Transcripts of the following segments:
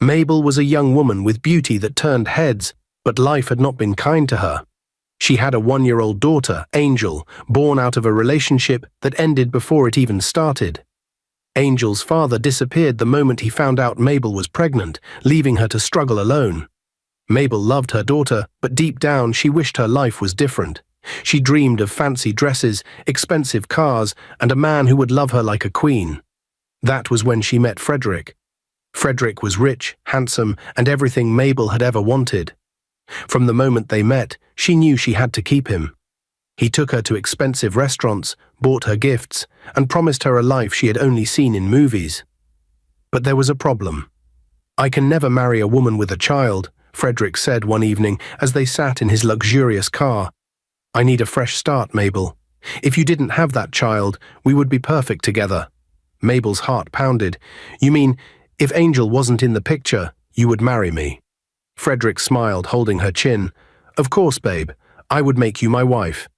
Mabel was a young woman with beauty that turned heads, but life had not been kind to her. She had a 1-year-old daughter, Angel, born out of a relationship that ended before it even started. Angel's father disappeared the moment he found out Mabel was pregnant, leaving her to struggle alone. Mabel loved her daughter, but deep down she wished her life was different. She dreamed of fancy dresses, expensive cars, and a man who would love her like a queen. That was when she met Frederick. Frederick was rich, handsome, and everything Mabel had ever wanted. From the moment they met, she knew she had to keep him. He took her to expensive restaurants, bought her gifts, and promised her a life she had only seen in movies. But there was a problem. "I can never marry a woman with a child," Frederick said one evening as they sat in his luxurious car. "I need a fresh start, Mabel. If you didn't have that child, we would be perfect together." Mabel's heart pounded. "You mean, if Angel wasn't in the picture, you would marry me?" Frederick smiled, holding her chin. "Of course, babe. I would make you my wife."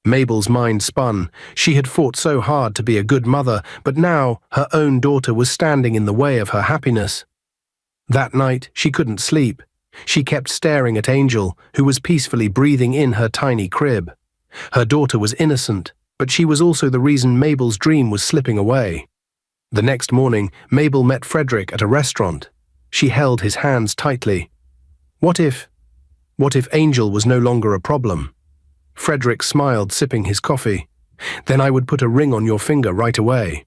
Mabel's mind spun. She had fought so hard to be a good mother, but now her own daughter was standing in the way of her happiness. That night, she couldn't sleep. She kept staring at Angel, who was peacefully breathing in her tiny crib. Her daughter was innocent, but she was also the reason Mabel's dream was slipping away. The next morning, Mabel met Frederick at a restaurant. She held his hands tightly. What if Angel was no longer a problem? Frederick smiled, sipping his coffee. "Then I would put a ring on your finger right away."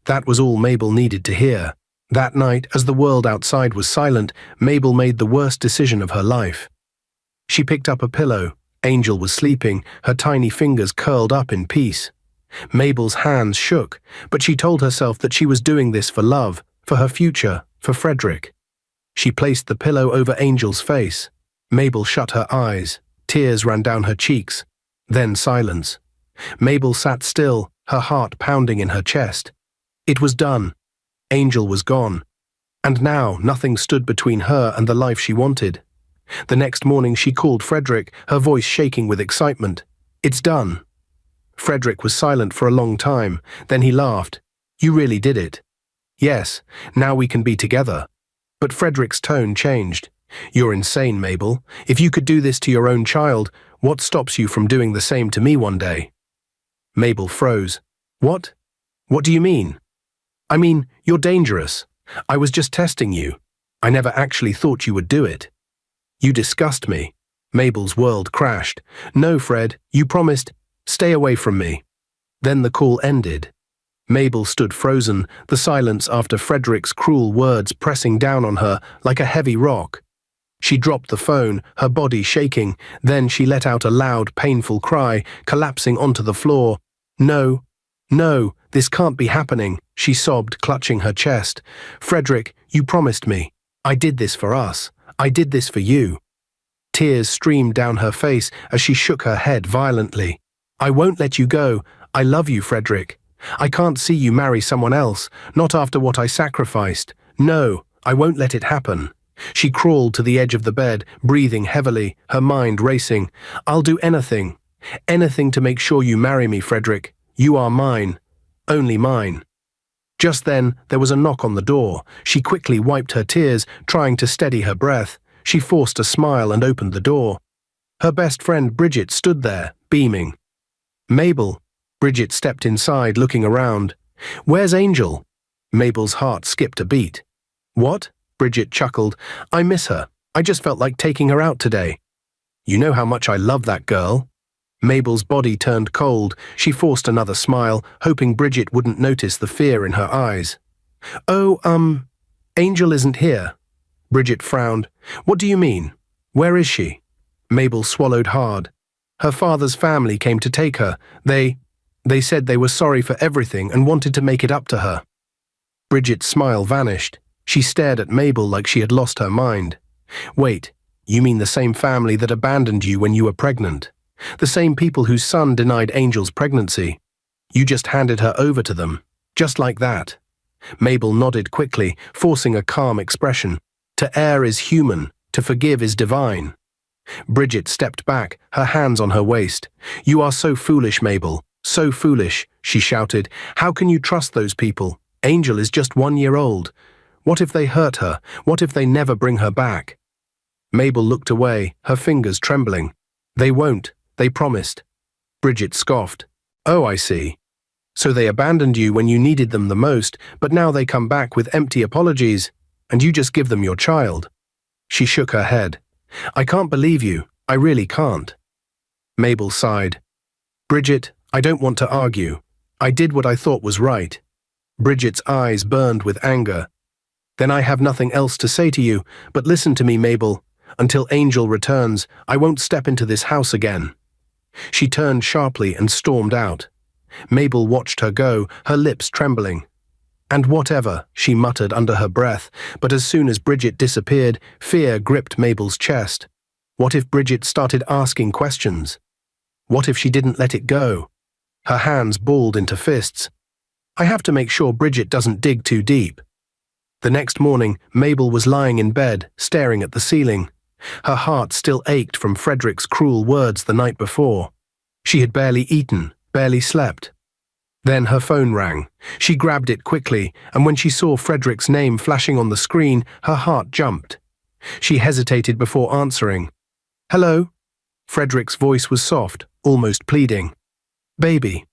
That was all Mabel needed to hear. That night, as the world outside was silent, Mabel made the worst decision of her life. She picked up a pillow. Angel was sleeping, her tiny fingers curled up in peace. Mabel's hands shook, but she told herself that she was doing this for love, for her future, for Frederick. She placed the pillow over Angel's face. Mabel shut her eyes. Tears ran down her cheeks. Then silence. Mabel sat still, her heart pounding in her chest. It was done. Angel was gone. And now nothing stood between her and the life she wanted. The next morning she called Frederick, her voice shaking with excitement. "It's done." Frederick was silent for a long time. Then he laughed. "You really did it." "Yes, now we can be together." But Frederick's tone changed. "You're insane, Mabel. If you could do this to your own child, what stops you from doing the same to me one day?" Mabel froze. "What? What do you mean?" "I mean, you're dangerous. I was just testing you. I never actually thought you would do it." "You disgust me." Mabel's world crashed. "No, Fred, you promised. Stay away from me." Then the call ended. Mabel stood frozen, the silence after Frederick's cruel words pressing down on her like a heavy rock. She dropped the phone, her body shaking. Then she let out a loud, painful cry, collapsing onto the floor. "No, no, this can't be happening," she sobbed, clutching her chest. "Frederick, you promised me. I did this for us. I did this for you." Tears streamed down her face as she shook her head violently. "I won't let you go. I love you, Frederick. I can't see you marry someone else, not after what I sacrificed. No, I won't let it happen." She crawled to the edge of the bed, breathing heavily, her mind racing. "I'll do anything. Anything to make sure you marry me, Frederick. You are mine. Only mine." Just then, there was a knock on the door. She quickly wiped her tears, trying to steady her breath. She forced a smile and opened the door. Her best friend Bridget stood there, beaming. "Mabel." Bridget stepped inside, looking around. "Where's Angel?" Mabel's heart skipped a beat. "What?" Bridget chuckled. "I miss her. I just felt like taking her out today." "You know how much I love that girl." Mabel's body turned cold. She forced another smile, hoping Bridget wouldn't notice the fear in her eyes. "Oh, Angel isn't here." Bridget frowned. "What do you mean? Where is she?" Mabel swallowed hard. "Her father's family came to take her. They said they were sorry for everything and wanted to make it up to her." Bridget's smile vanished. She stared at Mabel like she had lost her mind. "Wait, you mean the same family that abandoned you when you were pregnant? The same people whose son denied Angel's pregnancy? You just handed her over to them, just like that?" Mabel nodded quickly, forcing a calm expression. "To err is human, to forgive is divine." Bridget stepped back, her hands on her waist. "You are so foolish, Mabel, so foolish," she shouted. "How can you trust those people? Angel is just 1 year old. What if they hurt her? What if they never bring her back? Mabel looked away, her fingers trembling. They won't, they promised. Bridget scoffed. Oh, I see. So they abandoned you when you needed them the most, but now they come back with empty apologies, and you just give them your child. She shook her head. I can't believe you. I really can't. Mabel sighed. Bridget, I don't want to argue. I did what I thought was right. Bridget's eyes burned with anger. Then I have nothing else to say to you, but listen to me, Mabel. Until Angel returns, I won't step into this house again. She turned sharply and stormed out. Mabel watched her go, her lips trembling. And whatever, she muttered under her breath, but as soon as Bridget disappeared, fear gripped Mabel's chest. What if Bridget started asking questions? What if she didn't let it go? Her hands balled into fists. I have to make sure Bridget doesn't dig too deep. The next morning, Mabel was lying in bed, staring at the ceiling. Her heart still ached from Frederick's cruel words the night before. She had barely eaten, barely slept. Then her phone rang. She grabbed it quickly, and when she saw Frederick's name flashing on the screen, her heart jumped. She hesitated before answering. Hello? Frederick's voice was soft, almost pleading. Baby.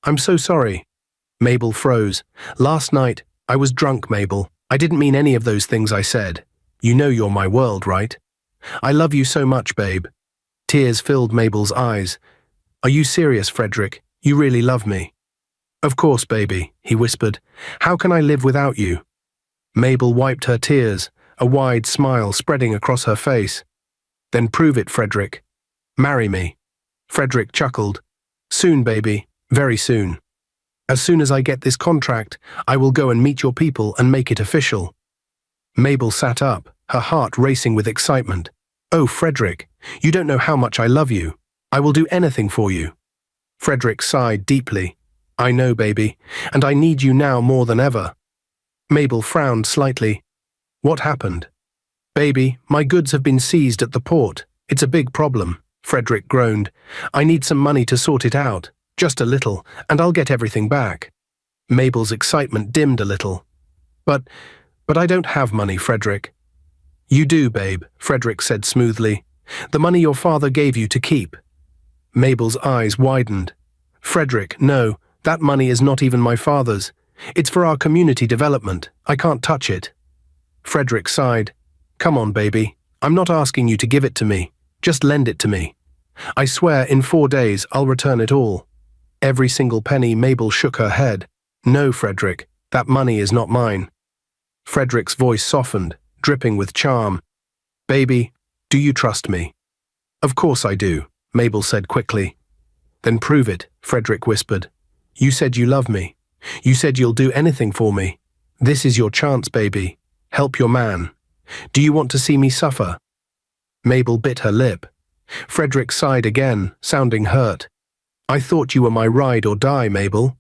I'm so sorry. Mabel froze. Last night, I was drunk, Mabel. I didn't mean any of those things I said. You know you're my world, right? I love you so much, babe. Tears filled Mabel's eyes. Are you serious, Frederick? You really love me? Of course, baby, he whispered. How can I live without you? Mabel wiped her tears, a wide smile spreading across her face. Then prove it, Frederick. Marry me. Frederick chuckled. Soon, baby, very soon. As soon as I get this contract, I will go and meet your people and make it official. Mabel sat up, her heart racing with excitement. Oh, Frederick, you don't know how much I love you. I will do anything for you. Frederick sighed deeply. I know, baby, and I need you now more than ever. Mabel frowned slightly. What happened? Baby, my goods have been seized at the port. It's a big problem, Frederick groaned. I need some money to sort it out. Just a little, and I'll get everything back. Mabel's excitement dimmed a little. But I don't have money, Frederick. You do, babe, Frederick said smoothly. The money your father gave you to keep. Mabel's eyes widened. Frederick, no, that money is not even my father's. It's for our community development. I can't touch it. Frederick sighed. Come on, baby. I'm not asking you to give it to me. Just lend it to me. I swear in 4 days I'll return it all. Every single penny. Mabel shook her head. No, Frederick, that money is not mine. Frederick's voice softened, dripping with charm. Baby, do you trust me? Of course I do, Mabel said quickly. Then prove it, Frederick whispered. You said you love me. You said you'll do anything for me. This is your chance, baby. Help your man. Do you want to see me suffer? Mabel bit her lip. Frederick sighed again, sounding hurt. I thought you were my ride or die, Mabel.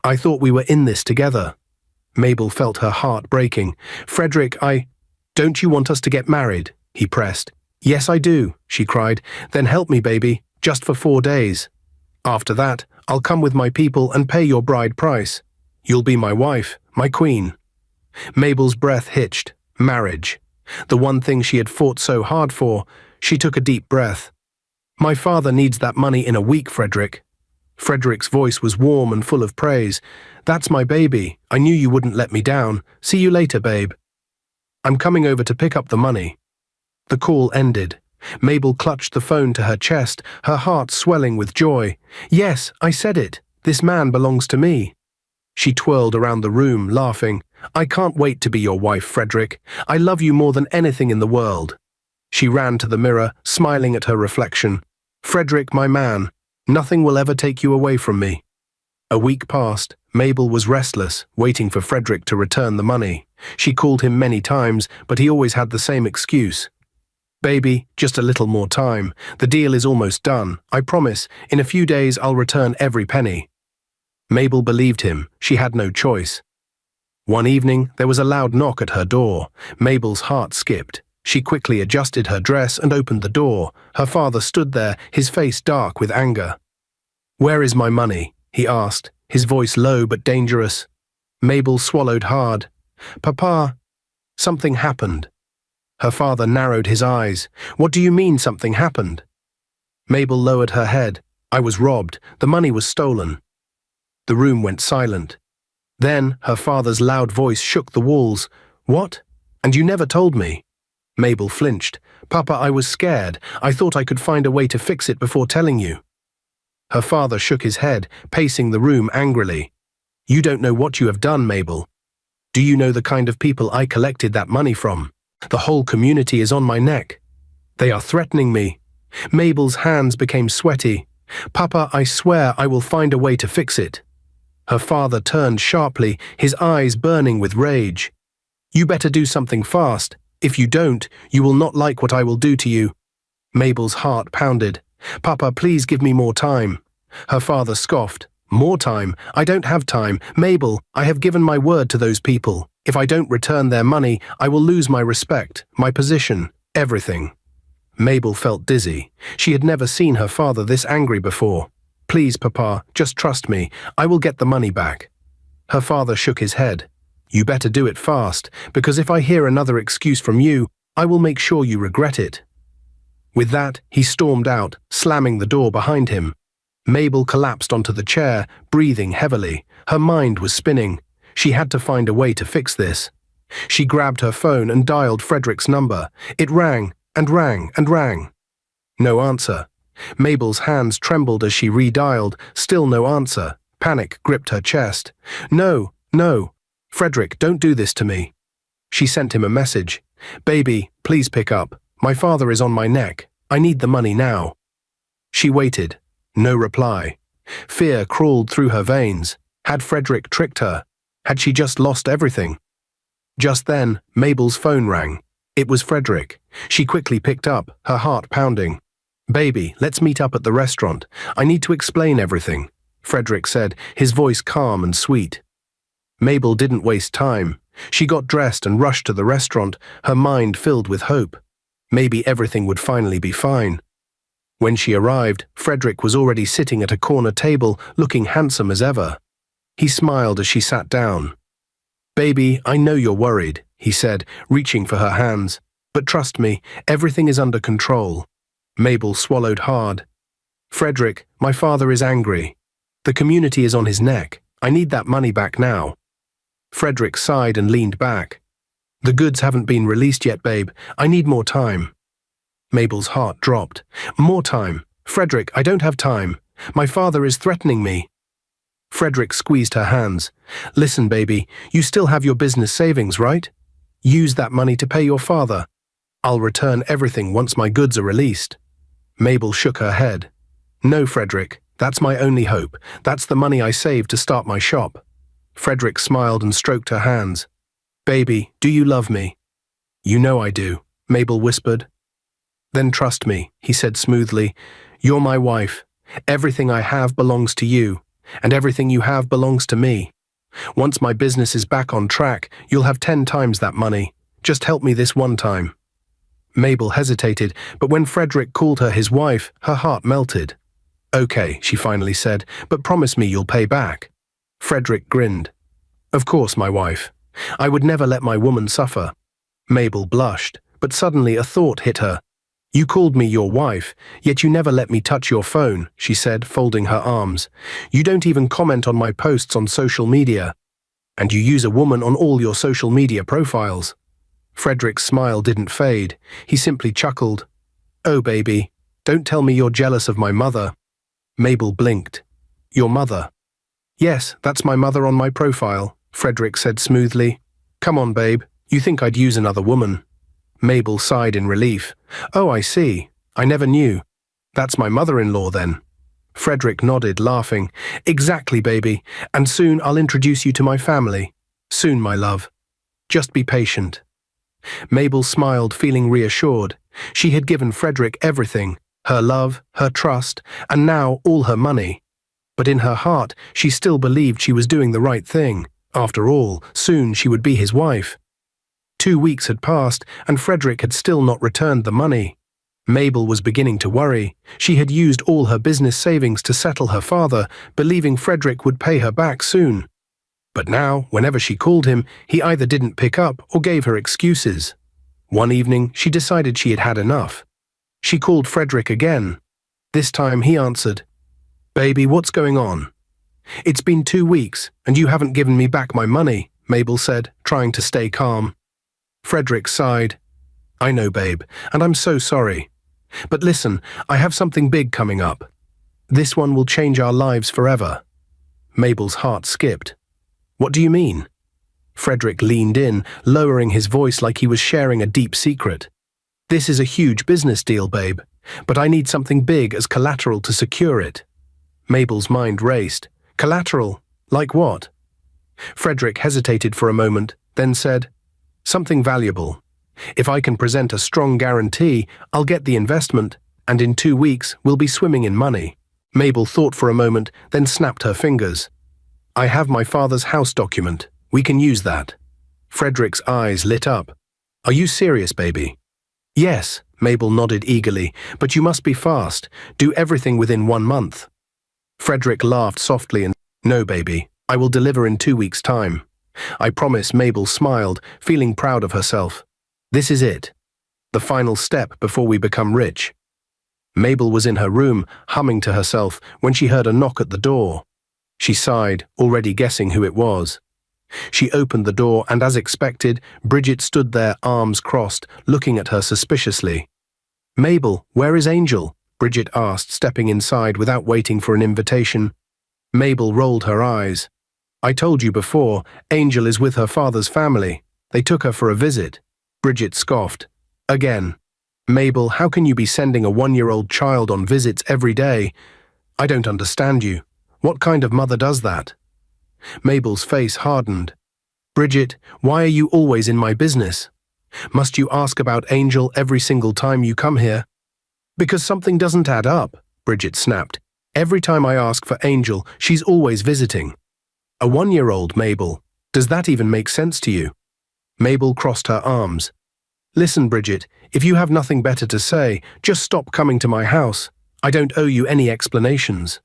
I thought we were in this together. Mabel felt her heart breaking. Frederick, Don't you want us to get married? He pressed. Yes, I do, she cried. Then help me, baby, just for 4 days. After that, I'll come with my people and pay your bride price. You'll be my wife, my queen. Mabel's breath hitched. Marriage. The one thing she had fought so hard for. She took a deep breath. My father needs that money in a week, Frederick. Frederick's voice was warm and full of praise. That's my baby. I knew you wouldn't let me down. See you later, babe. I'm coming over to pick up the money. The call ended. Mabel clutched the phone to her chest, her heart swelling with joy. Yes, I said it. This man belongs to me. She twirled around the room, laughing. I can't wait to be your wife, Frederick. I love you more than anything in the world. She ran to the mirror, smiling at her reflection. Frederick, my man, nothing will ever take you away from me. A week passed. Mabel was restless, waiting for Frederick to return the money. She called him many times, but he always had the same excuse. Baby, just a little more time. The deal is almost done. I promise, in a few days I'll return every penny. Mabel believed him. She had no choice. One evening, there was a loud knock at her door. Mabel's heart skipped. She quickly adjusted her dress and opened the door. Her father stood there, his face dark with anger. Where is my money? He asked, his voice low but dangerous. Mabel swallowed hard. Papa, Something happened. Her father narrowed his eyes. What do you mean something happened? Mabel lowered her head. I was robbed. The money was stolen. The room went silent. Then her father's loud voice shook the walls. What? And you never told me? Mabel flinched. Papa, I was scared. I thought I could find a way to fix it before telling you. Her father shook his head, pacing the room angrily. You don't know what you have done, Mabel. Do you know the kind of people I collected that money from? The whole community is on my neck. They are threatening me. Mabel's hands became sweaty. Papa, I swear I will find a way to fix it. Her father turned sharply, his eyes burning with rage. You better do something fast. If you don't, you will not like what I will do to you. Mabel's heart pounded. Papa, please give me more time. Her father scoffed. More time? I don't have time. Mabel, I have given my word to those people. If I don't return their money, I will lose my respect, my position, everything. Mabel felt dizzy. She had never seen her father this angry before. Please, Papa, just trust me. I will get the money back. Her father shook his head. You better do it fast, because if I hear another excuse from you, I will make sure you regret it. With that, he stormed out, slamming the door behind him. Mabel collapsed onto the chair, breathing heavily. Her mind was spinning. She had to find a way to fix this. She grabbed her phone and dialed Frederick's number. It rang, and rang, and rang. No answer. Mabel's hands trembled as she redialed. Still no answer. Panic gripped her chest. No, no. Frederick, don't do this to me. She sent him a message. Baby, please pick up. My father is on my neck. I need the money now. She waited. No reply. Fear crawled through her veins. Had Frederick tricked her? Had she just lost everything? Just then, Mabel's phone rang. It was Frederick. She quickly picked up, her heart pounding. Baby, let's meet up at the restaurant. I need to explain everything, Frederick said, his voice calm and sweet. Mabel didn't waste time. She got dressed and rushed to the restaurant, her mind filled with hope. Maybe everything would finally be fine. When she arrived, Frederick was already sitting at a corner table, looking handsome as ever. He smiled as she sat down. Baby, I know you're worried, he said, reaching for her hands. But trust me, everything is under control. Mabel swallowed hard. Frederick, my father is angry. The community is on his neck. I need that money back now. Frederick sighed and leaned back. The goods haven't been released yet, babe. I need more time. Mabel's heart dropped. More time. Frederick, I don't have time. My father is threatening me. Frederick squeezed her hands. Listen, baby, you still have your business savings, right? Use that money to pay your father. I'll return everything once my goods are released. Mabel shook her head. No, Frederick, that's my only hope. That's the money I saved to start my shop. Frederick smiled and stroked her hands. Baby, do you love me? You know I do, Mabel whispered. Then trust me, he said smoothly. You're my wife. Everything I have belongs to you, and everything you have belongs to me. Once my business is back on track, you'll have 10 times that money. Just help me this one time. Mabel hesitated, but when Frederick called her his wife, her heart melted. Okay, she finally said, but promise me you'll pay back. Frederick grinned. Of course, my wife. I would never let my woman suffer. Mabel blushed, but suddenly a thought hit her. You called me your wife, yet you never let me touch your phone, she said, folding her arms. You don't even comment on my posts on social media. And you use a woman on all your social media profiles. Frederick's smile didn't fade. He simply chuckled. Oh, baby, don't tell me you're jealous of my mother. Mabel blinked. Your mother? Yes, that's my mother on my profile, Frederick said smoothly. Come on, babe, you think I'd use another woman? Mabel sighed in relief. Oh, I see. I never knew. That's my mother-in-law then. Frederick nodded, laughing. Exactly, baby. And soon I'll introduce you to my family. Soon, my love. Just be patient. Mabel smiled, feeling reassured. She had given Frederick everything, her love, her trust, and now all her money. But in her heart, she still believed she was doing the right thing. After all, soon she would be his wife. 2 weeks had passed, and Frederick had still not returned the money. Mabel was beginning to worry. She had used all her business savings to settle her father, believing Frederick would pay her back soon. But now, whenever she called him, he either didn't pick up or gave her excuses. One evening, she decided she had had enough. She called Frederick again. This time he answered. "Baby, what's going on?" "It's been 2 weeks, and you haven't given me back my money," Mabel said, trying to stay calm. Frederick sighed. "I know, babe, and I'm so sorry. But listen, I have something big coming up. This one will change our lives forever." Mabel's heart skipped. "What do you mean?" Frederick leaned in, lowering his voice like he was sharing a deep secret. "This is a huge business deal, babe, but I need something big as collateral to secure it." Mabel's mind raced. "Collateral? Like what?" Frederick hesitated for a moment, then said, "Something valuable. If I can present a strong guarantee, I'll get the investment, and in 2 weeks we'll be swimming in money." Mabel thought for a moment, then snapped her fingers. "I have my father's house document. We can use that." Frederick's eyes lit up. "Are you serious, baby?" "Yes," Mabel nodded eagerly, "but you must be fast. Do everything within 1 month." Frederick laughed softly and, "No, baby, I will deliver in 2 weeks' time. I promise." Mabel smiled, feeling proud of herself. "This is it. The final step before we become rich." Mabel was in her room, humming to herself, when she heard a knock at the door. She sighed, already guessing who it was. She opened the door and, as expected, Bridget stood there, arms crossed, looking at her suspiciously. "Mabel, where is Angel?" Bridget asked, stepping inside without waiting for an invitation. Mabel rolled her eyes. "I told you before, Angel is with her father's family. They took her for a visit." Bridget scoffed. "Again. Mabel, how can you be sending a 1-year-old child on visits every day? I don't understand you. What kind of mother does that?" Mabel's face hardened. "Bridget, why are you always in my business? Must you ask about Angel every single time you come here?" "Because something doesn't add up," Bridget snapped. "Every time I ask for Angel, she's always visiting." "A 1-year-old, Mabel. Does that even make sense to you?" Mabel crossed her arms. "Listen, Bridget, if you have nothing better to say, just stop coming to my house. I don't owe you any explanations."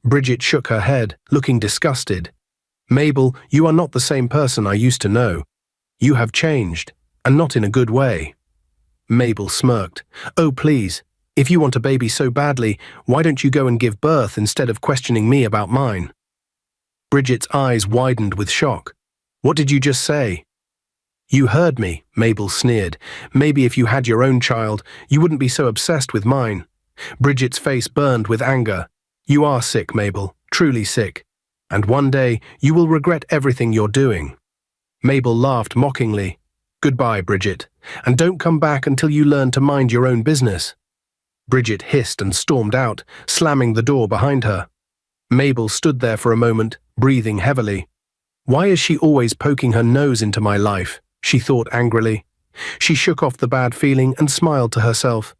Bridget shook her head, looking disgusted. "Mabel, you are not the same person I used to know. You have changed, and not in a good way." Mabel smirked. "Oh, please, if you want a baby so badly, why don't you go and give birth instead of questioning me about mine?" Bridget's eyes widened with shock. "What did you just say?" "You heard me," Mabel sneered. "Maybe if you had your own child, you wouldn't be so obsessed with mine." Bridget's face burned with anger. "You are sick, Mabel, truly sick. And one day you will regret everything you're doing." Mabel laughed mockingly. "Goodbye, Bridget, and don't come back until you learn to mind your own business." Bridget hissed and stormed out, slamming the door behind her. Mabel stood there for a moment, breathing heavily. "Why is she always poking her nose into my life?" she thought angrily. She shook off the bad feeling and smiled to herself.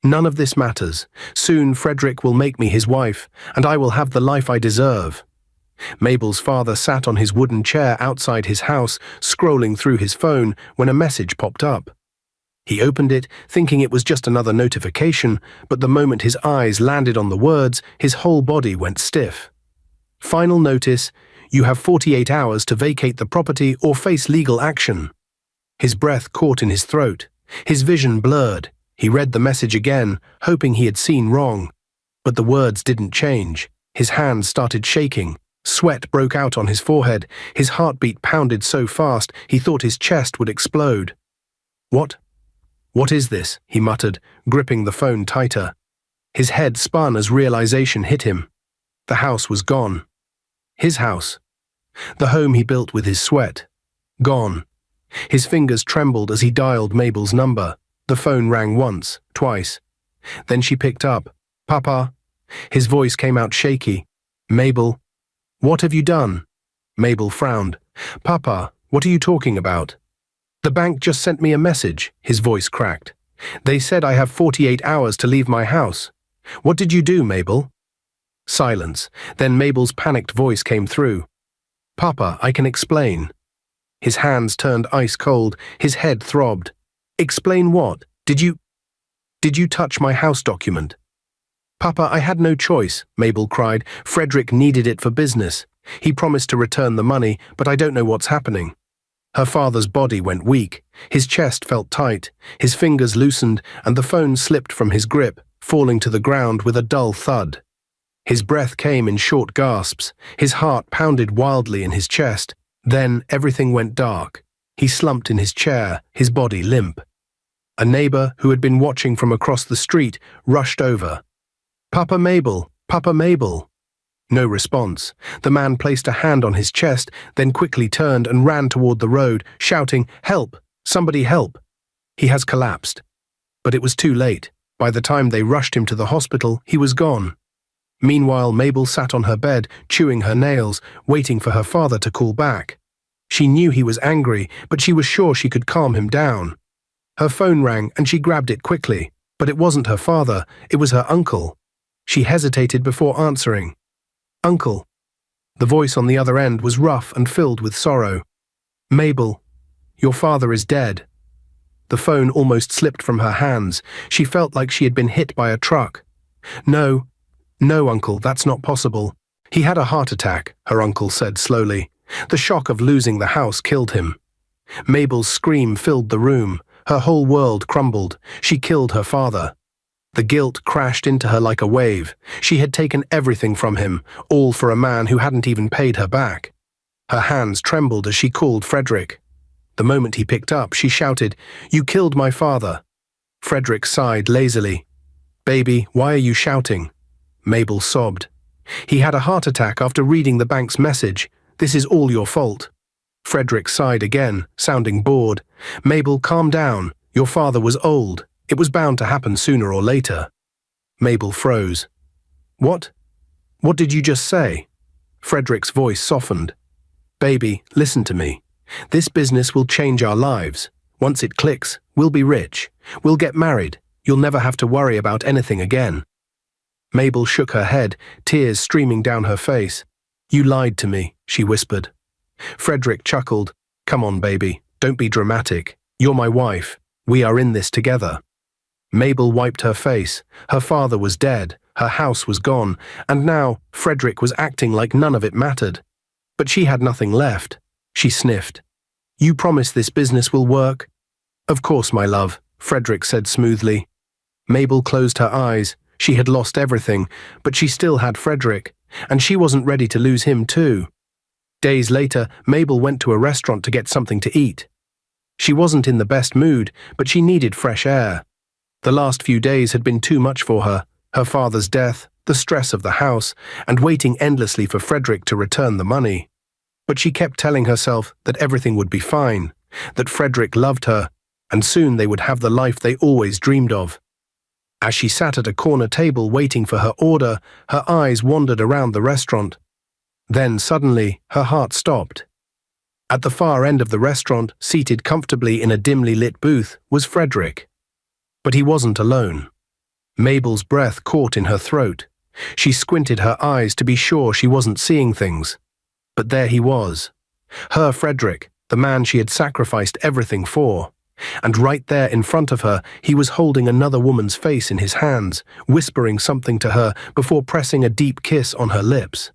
"None of this matters. Soon Frederick will make me his wife, and I will have the life I deserve." Mabel's father sat on his wooden chair outside his house, scrolling through his phone, when a message popped up. He opened it, thinking it was just another notification, but the moment his eyes landed on the words, his whole body went stiff. "Final notice, you have 48 hours to vacate the property or face legal action." His breath caught in his throat. His vision blurred. He read the message again, hoping he had seen wrong. But the words didn't change. His hands started shaking. Sweat broke out on his forehead. His heartbeat pounded so fast he thought his chest would explode. What is this?" he muttered, gripping the phone tighter. His head spun as realization hit him. The house was gone. His house. The home he built with his sweat. Gone. His fingers trembled as he dialed Mabel's number. The phone rang once, twice. Then she picked up. "Papa?" His voice came out shaky. "Mabel?" "What have you done?" Mabel frowned. "Papa, what are you talking about?" "The bank just sent me a message," his voice cracked. "They said I have 48 hours to leave my house. What did you do, Mabel?" Silence. Then Mabel's panicked voice came through. "Papa, I can explain." His hands turned ice cold. His head throbbed. "Explain what? Did you touch my house document?" "Papa, I had no choice," Mabel cried. "Frederick needed it for business. He promised to return the money, but I don't know what's happening." Her father's body went weak. His chest felt tight, his fingers loosened, and the phone slipped from his grip, falling to the ground with a dull thud. His breath came in short gasps, his heart pounded wildly in his chest. Then everything went dark. He slumped in his chair, his body limp. A neighbor, who had been watching from across the street, rushed over. "Papa Mabel! Papa Mabel!" No response. The man placed a hand on his chest, then quickly turned and ran toward the road, shouting, "Help! Somebody help!" "He has collapsed." But it was too late. By the time they rushed him to the hospital, he was gone. Meanwhile, Mabel sat on her bed, chewing her nails, waiting for her father to call back. She knew he was angry, but she was sure she could calm him down. Her phone rang and she grabbed it quickly, but it wasn't her father, it was her uncle. She hesitated before answering. "Uncle." The voice on the other end was rough and filled with sorrow. "Mabel, your father is dead." The phone almost slipped from her hands. She felt like she had been hit by a truck. No, uncle, that's not possible." "He had a heart attack," her uncle said slowly. "The shock of losing the house killed him." Mabel's scream filled the room. Her whole world crumbled. She killed her father. The guilt crashed into her like a wave. She had taken everything from him, all for a man who hadn't even paid her back. Her hands trembled as she called Frederick. The moment he picked up, she shouted, "You killed my father." Frederick sighed lazily. "Baby, why are you shouting?" Mabel sobbed. "He had a heart attack after reading the bank's message. This is all your fault." Frederick sighed again, sounding bored. "Mabel, calm down. Your father was old. It was bound to happen sooner or later." Mabel froze. What? What did you just say?" Frederick's voice softened. "Baby, listen to me. This business will change our lives. Once it clicks, we'll be rich. We'll get married. You'll never have to worry about anything again." Mabel shook her head, tears streaming down her face. "You lied to me," she whispered. Frederick chuckled. "Come on, baby. Don't be dramatic. You're my wife. We are in this together." Mabel wiped her face. Her father was dead, her house was gone, and now Frederick was acting like none of it mattered. But she had nothing left. She sniffed. "You promise this business will work?" "Of course, my love," Frederick said smoothly. Mabel closed her eyes. She had lost everything, but she still had Frederick, and she wasn't ready to lose him too. Days later, Mabel went to a restaurant to get something to eat. She wasn't in the best mood, but she needed fresh air. The last few days had been too much for her, her father's death, the stress of the house, and waiting endlessly for Frederick to return the money. But she kept telling herself that everything would be fine, that Frederick loved her, and soon they would have the life they always dreamed of. As she sat at a corner table waiting for her order, her eyes wandered around the restaurant. Then suddenly, her heart stopped. At the far end of the restaurant, seated comfortably in a dimly lit booth, was Frederick. But he wasn't alone. Mabel's breath caught in her throat. She squinted her eyes to be sure she wasn't seeing things. But there he was. Her Frederick, the man she had sacrificed everything for. And right there in front of her, he was holding another woman's face in his hands, whispering something to her before pressing a deep kiss on her lips.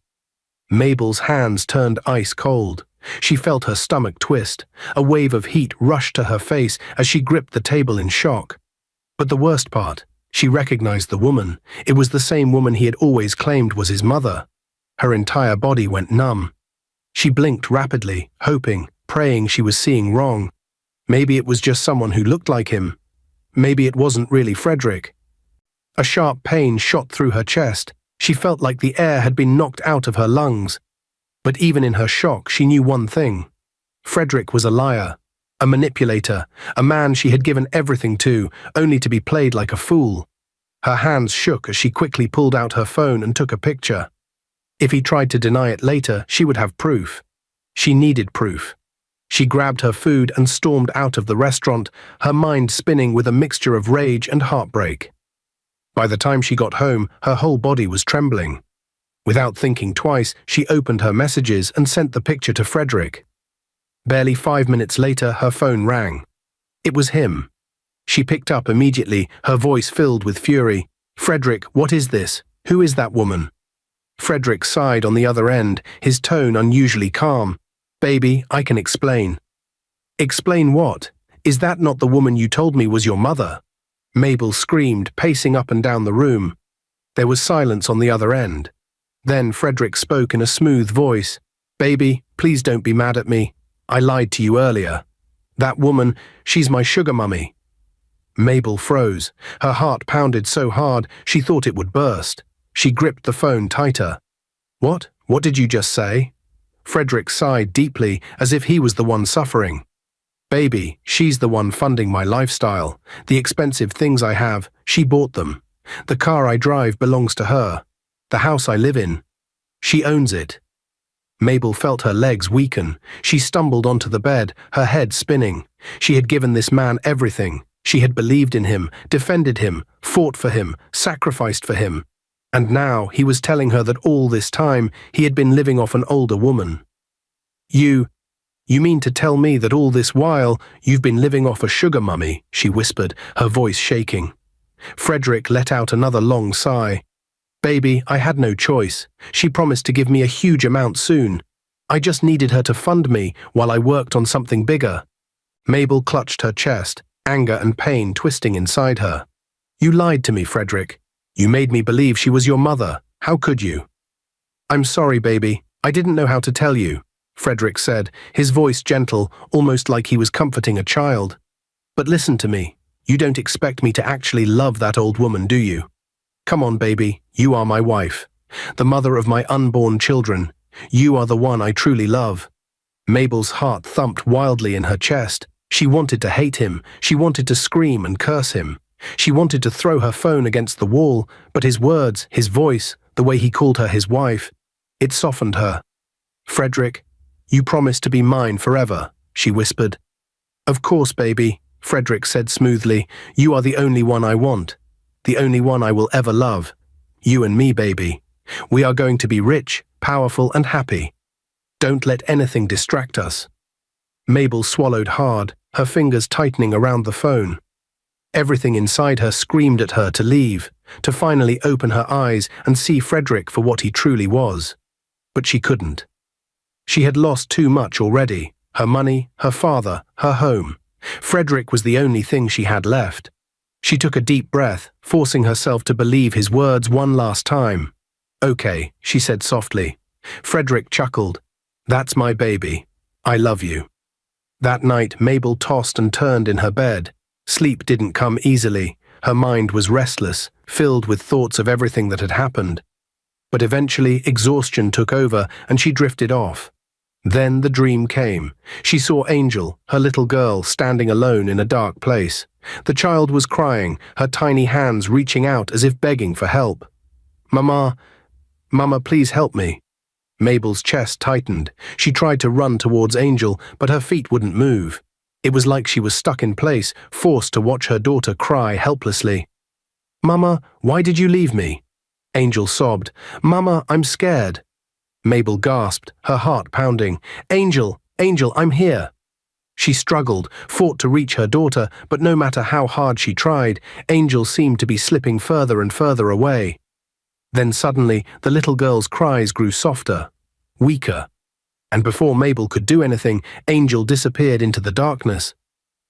Mabel's hands turned ice cold. She felt her stomach twist. A wave of heat rushed to her face as she gripped the table in shock. But the worst part, she recognized the woman. It was the same woman he had always claimed was his mother. Her entire body went numb. She blinked rapidly, hoping, praying she was seeing wrong. Maybe it was just someone who looked like him. Maybe it wasn't really Frederick. A sharp pain shot through her chest. She felt like the air had been knocked out of her lungs. But even in her shock, she knew one thing. Frederick was a liar, a manipulator, a man she had given everything to, only to be played like a fool. Her hands shook as she quickly pulled out her phone and took a picture. If he tried to deny it later, she would have proof. She needed proof. She grabbed her food and stormed out of the restaurant, her mind spinning with a mixture of rage and heartbreak. By the time she got home, her whole body was trembling. Without thinking twice, she opened her messages and sent the picture to Frederick. Barely 5 minutes later, her phone rang. It was him. She picked up immediately, her voice filled with fury. "Frederick, what is this? Who is that woman?" Frederick sighed on the other end, his tone unusually calm. Baby, I can explain. Explain what? Is that not the woman you told me was your mother? Mabel screamed, pacing up and down the room. There was silence on the other end. Then Frederick spoke in a smooth voice. Baby, please don't be mad at me. I lied to you earlier. That woman, she's my sugar mummy. Mabel froze. Her heart pounded so hard she thought it would burst. She gripped the phone tighter. What? What did you just say? Frederick sighed deeply, as if he was the one suffering. Baby, she's the one funding my lifestyle. The expensive things I have, she bought them. The car I drive belongs to her. The house I live in. She owns it. Mabel felt her legs weaken. She stumbled onto the bed, her head spinning. She had given this man everything. She had believed in him, defended him, fought for him, sacrificed for him. And now he was telling her that all this time he had been living off an older woman. You mean to tell me that all this while you've been living off a sugar mummy? She whispered, her voice shaking. Frederick let out another long sigh. Baby, I had no choice. She promised to give me a huge amount soon. I just needed her to fund me while I worked on something bigger. Mabel clutched her chest, anger and pain twisting inside her. You lied to me, Frederick. You made me believe she was your mother. How could you? I'm sorry, baby. I didn't know how to tell you, Frederick said, his voice gentle, almost like he was comforting a child. But listen to me. You don't expect me to actually love that old woman, do you? Come on, baby. You are my wife, the mother of my unborn children. You are the one I truly love. Mabel's heart thumped wildly in her chest. She wanted to hate him. She wanted to scream and curse him. She wanted to throw her phone against the wall, but his words, his voice, the way he called her his wife, it softened her. Frederick, you promised to be mine forever, she whispered. Of course, baby, Frederick said smoothly. You are the only one I want, the only one I will ever love. You and me, baby. We are going to be rich, powerful, and happy. Don't let anything distract us. Mabel swallowed hard, her fingers tightening around the phone. Everything inside her screamed at her to leave, to finally open her eyes and see Frederick for what he truly was. But she couldn't. She had lost too much already. Her money, her father, her home. Frederick was the only thing she had left. She took a deep breath, forcing herself to believe his words one last time. Okay, she said softly. Frederick chuckled. That's my baby. I love you. That night, Mabel tossed and turned in her bed. Sleep didn't come easily. Her mind was restless, filled with thoughts of everything that had happened. But eventually, exhaustion took over and she drifted off. Then the dream came. She saw Angel, her little girl, standing alone in a dark place. The child was crying, her tiny hands reaching out as if begging for help. Mama, please help me. Mabel's chest tightened. She tried to run towards Angel, but her feet wouldn't move. It was like she was stuck in place, forced to watch her daughter cry helplessly. Mama, why did you leave me? Angel sobbed. Mama, I'm scared. Mabel gasped, her heart pounding. Angel, I'm here. She struggled, fought to reach her daughter, but no matter how hard she tried, Angel seemed to be slipping further and further away. Then suddenly, the little girl's cries grew softer, weaker. And before Mabel could do anything, Angel disappeared into the darkness.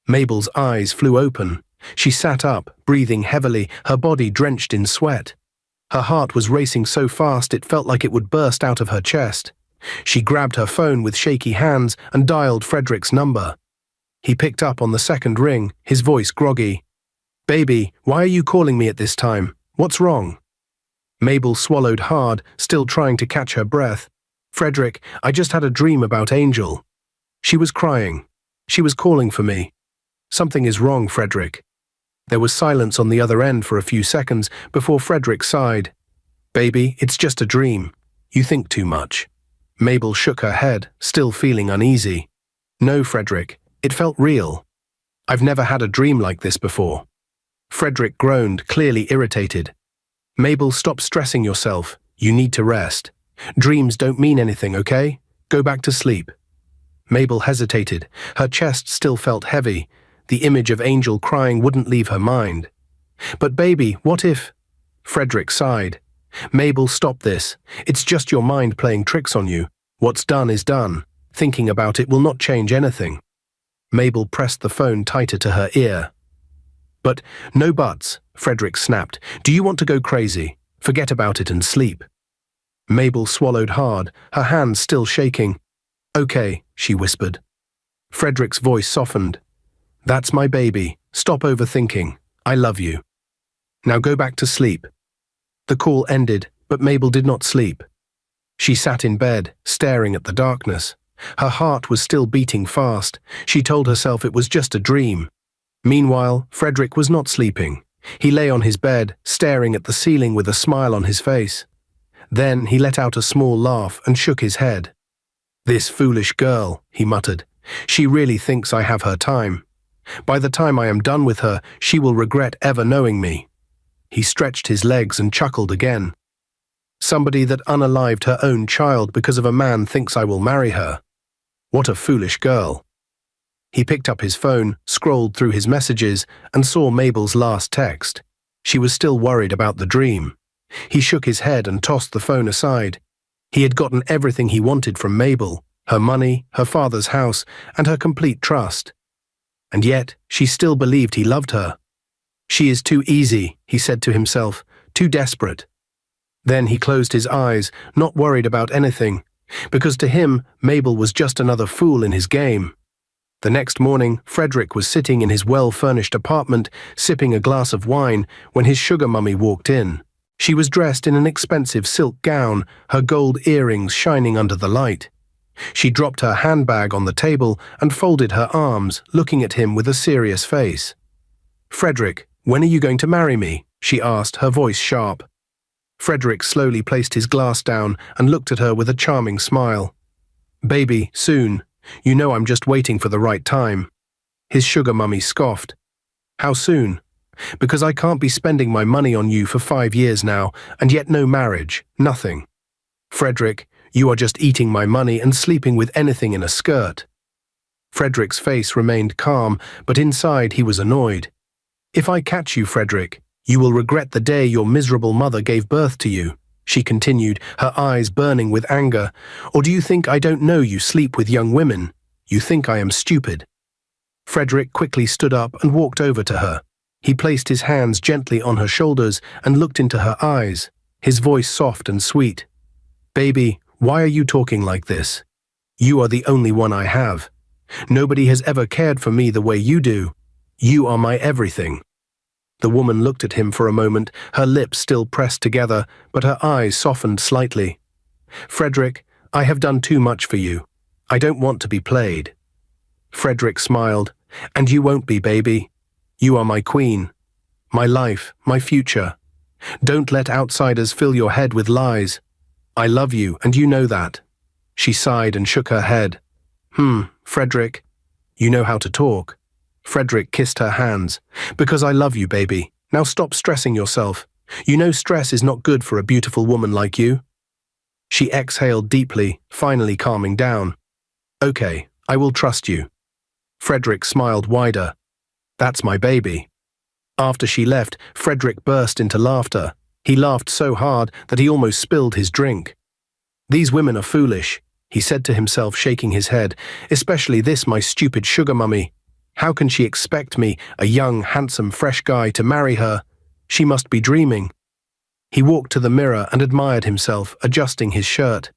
Mabel's eyes flew open. She sat up, breathing heavily, her body drenched in sweat. Her heart was racing so fast it felt like it would burst out of her chest. She grabbed her phone with shaky hands and dialed Frederick's number. He picked up on the second ring, his voice groggy. Baby, why are you calling me at this time? What's wrong? Mabel swallowed hard, still trying to catch her breath. Frederick, I just had a dream about Angel. She was crying. She was calling for me. Something is wrong, Frederick. There was silence on the other end for a few seconds before Frederick sighed. Baby, it's just a dream. You think too much. Mabel shook her head, still feeling uneasy. No, Frederick, it felt real. I've never had a dream like this before. Frederick groaned, clearly irritated. Mabel, stop stressing yourself. You need to rest. Dreams don't mean anything, okay? Go back to sleep. Mabel hesitated. Her chest still felt heavy. The image of Angel crying wouldn't leave her mind. But baby, what if... Frederick sighed. "Mabel, stop this. It's just your mind playing tricks on you. What's done is done. Thinking about it will not change anything." Mabel pressed the phone tighter to her ear. "But, no buts," Frederick snapped. "Do you want to go crazy? Forget about it and sleep." Mabel swallowed hard, her hands still shaking. "Okay," she whispered. Frederick's voice softened. "That's my baby. Stop overthinking. I love you. Now go back to sleep." The call ended, but Mabel did not sleep. She sat in bed, staring at the darkness. Her heart was still beating fast. She told herself it was just a dream. Meanwhile, Frederick was not sleeping. He lay on his bed, staring at the ceiling with a smile on his face. Then he let out a small laugh and shook his head. "This foolish girl," he muttered. "She really thinks I have her time. By the time I am done with her, she will regret ever knowing me." He stretched his legs and chuckled again. "Somebody that unalived her own child because of a man thinks I will marry her. What a foolish girl." He picked up his phone, scrolled through his messages, and saw Mabel's last text. She was still worried about the dream. He shook his head and tossed the phone aside. He had gotten everything he wanted from Mabel: her money, her father's house, and her complete trust. And yet, she still believed he loved her. "She is too easy," he said to himself, "too desperate." Then he closed his eyes, not worried about anything, because to him, Mabel was just another fool in his game. The next morning, Frederick was sitting in his well-furnished apartment, sipping a glass of wine, when his sugar mummy walked in. She was dressed in an expensive silk gown, her gold earrings shining under the light. She dropped her handbag on the table and folded her arms, looking at him with a serious face. "Frederick, when are you going to marry me?" she asked, her voice sharp. Frederick slowly placed his glass down and looked at her with a charming smile. "Baby, soon. You know I'm just waiting for the right time." His sugar mummy scoffed. "How soon?" "Because I can't be spending my money on you for 5 years now, and yet no marriage, nothing." "Frederick, you are just eating my money and sleeping with anything in a skirt." Frederick's face remained calm, but inside he was annoyed. "If I catch you, Frederick, you will regret the day your miserable mother gave birth to you," she continued, her eyes burning with anger. "Or do you think I don't know you sleep with young women? You think I am stupid." Frederick quickly stood up and walked over to her. He placed his hands gently on her shoulders and looked into her eyes, his voice soft and sweet. "Baby, why are you talking like this? You are the only one I have. Nobody has ever cared for me the way you do. You are my everything." The woman looked at him for a moment, her lips still pressed together, but her eyes softened slightly. "Frederick, I have done too much for you. I don't want to be played." Frederick smiled. "And you won't be, baby. You are my queen, my life, my future. Don't let outsiders fill your head with lies. I love you, and you know that." She sighed and shook her head. Frederick, you know how to talk." Frederick kissed her hands. "Because I love you, baby. Now stop stressing yourself. You know stress is not good for a beautiful woman like you." She exhaled deeply, finally calming down. "Okay, I will trust you." Frederick smiled wider. "That's my baby." After she left, Frederick burst into laughter. He laughed so hard that he almost spilled his drink. "These women are foolish," he said to himself, shaking his head. "Especially this, my stupid sugar mummy. How can she expect me, a young, handsome, fresh guy, to marry her? She must be dreaming." He walked to the mirror and admired himself, adjusting his shirt.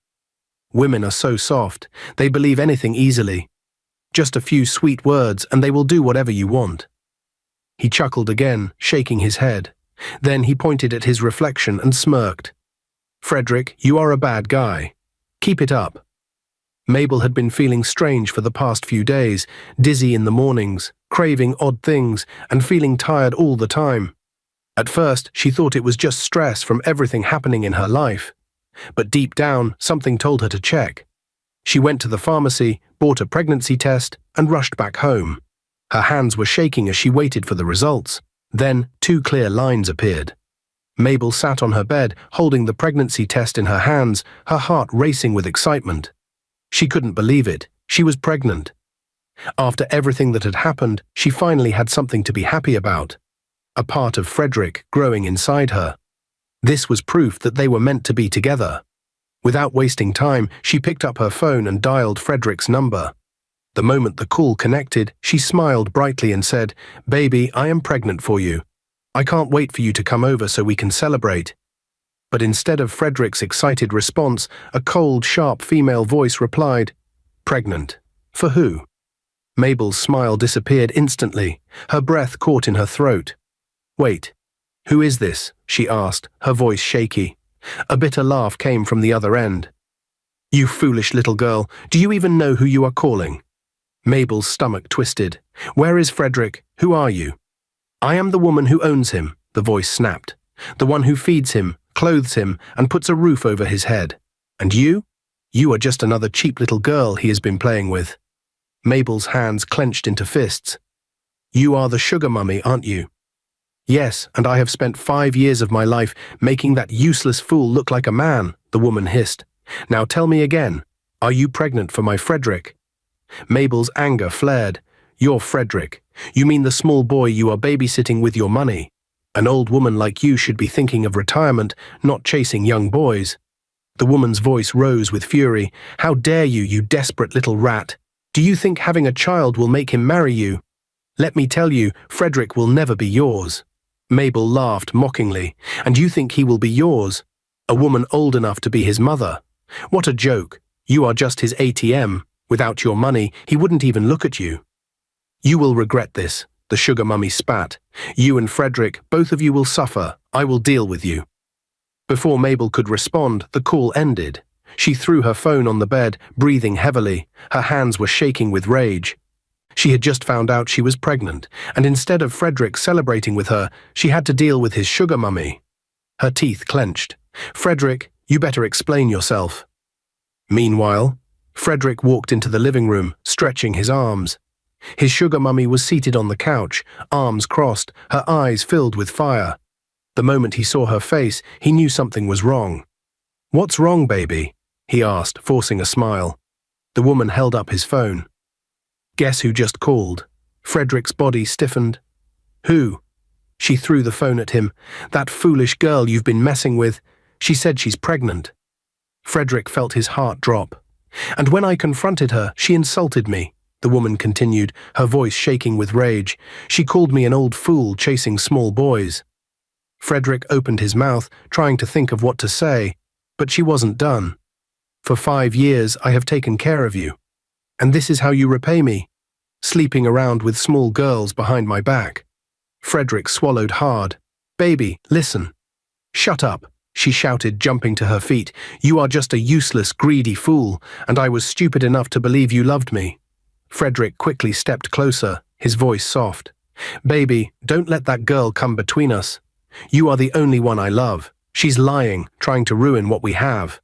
Women are so soft. They believe anything easily. Just a few sweet words and they will do whatever you want. He chuckled again, shaking his head. Then he pointed at his reflection and smirked. "Frederick, you are a bad guy. Keep it up." Mabel had been feeling strange for the past few days, dizzy in the mornings, craving odd things, and feeling tired all the time. At first, she thought it was just stress from everything happening in her life. But deep down, something told her to check. She went to the pharmacy, bought a pregnancy test, and rushed back home. Her hands were shaking as she waited for the results. Then, 2 clear lines appeared. Mabel sat on her bed, holding the pregnancy test in her hands, her heart racing with excitement. She couldn't believe it. She was pregnant. After everything that had happened, she finally had something to be happy about. A part of Frederick growing inside her. This was proof that they were meant to be together. Without wasting time, she picked up her phone and dialed Frederick's number. The moment the call connected, she smiled brightly and said, "Baby, I am pregnant for you. I can't wait for you to come over so we can celebrate." But instead of Frederick's excited response, a cold, sharp female voice replied, "Pregnant? For who?" Mabel's smile disappeared instantly. Her breath caught in her throat. "Wait, who is this?" she asked, her voice shaky. A bitter laugh came from the other end. "You foolish little girl, do you even know who you are calling?" Mabel's stomach twisted. "Where is Frederick? Who are you?" "I am the woman who owns him," the voice snapped. "The one who feeds him, clothes him, and puts a roof over his head. And you? You are just another cheap little girl he has been playing with." Mabel's hands clenched into fists. "You are the sugar mummy, aren't you?" "Yes, and I have spent 5 years of my life making that useless fool look like a man," the woman hissed. "Now tell me again, are you pregnant for my Frederick?" Mabel's anger flared. "Your Frederick? You mean the small boy you are babysitting with your money? An old woman like you should be thinking of retirement, not chasing young boys." The woman's voice rose with fury. "How dare you, you desperate little rat! Do you think having a child will make him marry you? Let me tell you, Frederick will never be yours." Mabel laughed mockingly. "And you think he will be yours? A woman old enough to be his mother? What a joke! You are just his ATM. Without your money, he wouldn't even look at you." "You will regret this," the sugar mummy spat. "You and Frederick, both of you will suffer. I will deal with you." Before Mabel could respond, the call ended. She threw her phone on the bed, breathing heavily. Her hands were shaking with rage. She had just found out she was pregnant, and instead of Frederick celebrating with her, she had to deal with his sugar mummy. Her teeth clenched. "Frederick, you better explain yourself." Meanwhile, Frederick walked into the living room, stretching his arms. His sugar mummy was seated on the couch, arms crossed, her eyes filled with fire. The moment he saw her face, he knew something was wrong. "What's wrong, baby?" he asked, forcing a smile. The woman held up his phone. "Guess who just called?" Frederick's body stiffened. "Who?" She threw the phone at him. "That foolish girl you've been messing with. She said she's pregnant." Frederick felt his heart drop. "And when I confronted her, she insulted me," the woman continued, her voice shaking with rage. "She called me an old fool chasing small boys." Frederick opened his mouth, trying to think of what to say, but she wasn't done. "For 5 years I have taken care of you. And this is how you repay me? Sleeping around with small girls behind my back." Frederick swallowed hard. "Baby, listen." "Shut up," she shouted, jumping to her feet. "You are just a useless, greedy fool, and I was stupid enough to believe you loved me." Frederick quickly stepped closer, his voice soft. "Baby, don't let that girl come between us. You are the only one I love. She's lying, trying to ruin what we have."